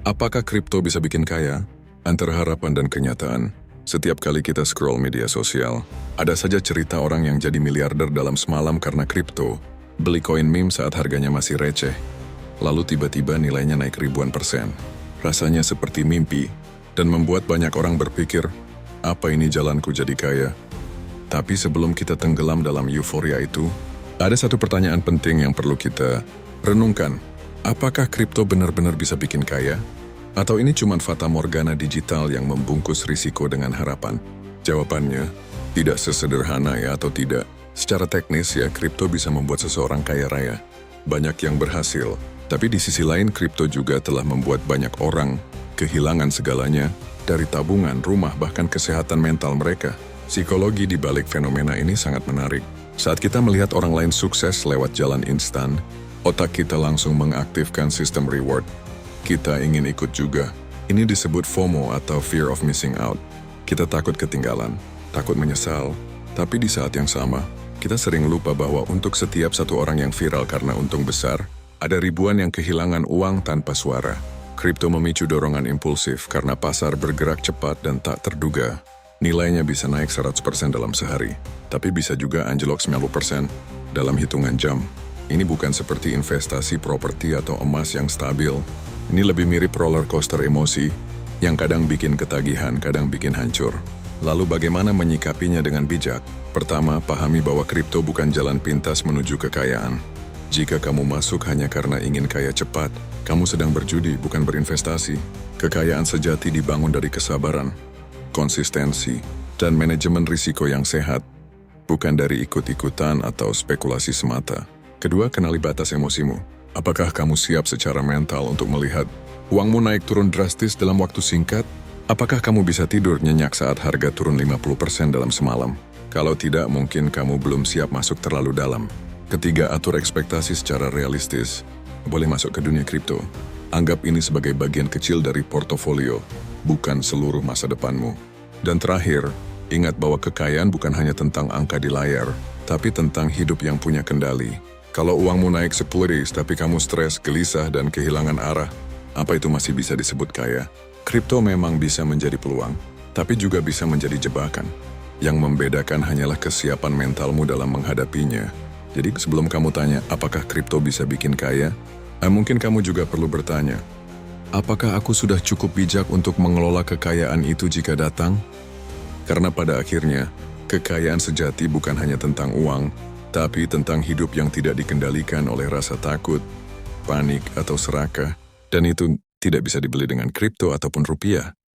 Apakah kripto bisa bikin kaya? Antara harapan dan kenyataan, setiap kali kita scroll media sosial, ada saja cerita orang yang jadi miliarder dalam semalam karena kripto, beli koin meme saat harganya masih receh, lalu tiba-tiba nilainya naik ribuan persen. Rasanya seperti mimpi, dan membuat banyak orang berpikir, apa ini jalanku jadi kaya? Tapi sebelum kita tenggelam dalam euforia itu, ada satu pertanyaan penting yang perlu kita renungkan. Apakah kripto benar-benar bisa bikin kaya? Atau ini cuma fata morgana digital yang membungkus risiko dengan harapan? Jawabannya, tidak sesederhana ya atau tidak. Secara teknis ya, kripto bisa membuat seseorang kaya raya. Banyak yang berhasil, tapi di sisi lain kripto juga telah membuat banyak orang kehilangan segalanya, dari tabungan, rumah, bahkan kesehatan mental mereka. Psikologi di balik fenomena ini sangat menarik. Saat kita melihat orang lain sukses lewat jalan instan, otak kita langsung mengaktifkan sistem reward. Kita ingin ikut juga. Ini disebut FOMO atau Fear of Missing Out. Kita takut ketinggalan, takut menyesal. Tapi di saat yang sama, kita sering lupa bahwa untuk setiap satu orang yang viral karena untung besar, ada ribuan yang kehilangan uang tanpa suara. Kripto memicu dorongan impulsif karena pasar bergerak cepat dan tak terduga. Nilainya bisa naik 100% dalam sehari, tapi bisa juga anjlok 90% dalam hitungan jam. Ini bukan seperti investasi properti atau emas yang stabil. Ini lebih mirip roller coaster emosi yang kadang bikin ketagihan, kadang bikin hancur. Lalu bagaimana menyikapinya dengan bijak? Pertama, pahami bahwa kripto bukan jalan pintas menuju kekayaan. Jika kamu masuk hanya karena ingin kaya cepat, kamu sedang berjudi, bukan berinvestasi. Kekayaan sejati dibangun dari kesabaran, konsistensi, dan manajemen risiko yang sehat, bukan dari ikut-ikutan atau spekulasi semata. Kedua, kenali batas emosimu. Apakah kamu siap secara mental untuk melihat uangmu naik turun drastis dalam waktu singkat? Apakah kamu bisa tidur nyenyak saat harga turun 50% dalam semalam? Kalau tidak, mungkin kamu belum siap masuk terlalu dalam. Ketiga, atur ekspektasi secara realistis. Boleh masuk ke dunia kripto. Anggap ini sebagai bagian kecil dari portofolio, bukan seluruh masa depanmu. Dan terakhir, ingat bahwa kekayaan bukan hanya tentang angka di layar, tapi tentang hidup yang punya kendali. Kalau uangmu naik 10x tapi kamu stres, gelisah, dan kehilangan arah, apa itu masih bisa disebut kaya? Kripto memang bisa menjadi peluang, tapi juga bisa menjadi jebakan. Yang membedakan hanyalah kesiapan mentalmu dalam menghadapinya. Jadi sebelum kamu tanya, apakah kripto bisa bikin kaya? Mungkin kamu juga perlu bertanya, apakah aku sudah cukup bijak untuk mengelola kekayaan itu jika datang? Karena pada akhirnya, kekayaan sejati bukan hanya tentang uang, tapi tentang hidup yang tidak dikendalikan oleh rasa takut, panik, atau serakah. Dan itu tidak bisa dibeli dengan kripto ataupun rupiah.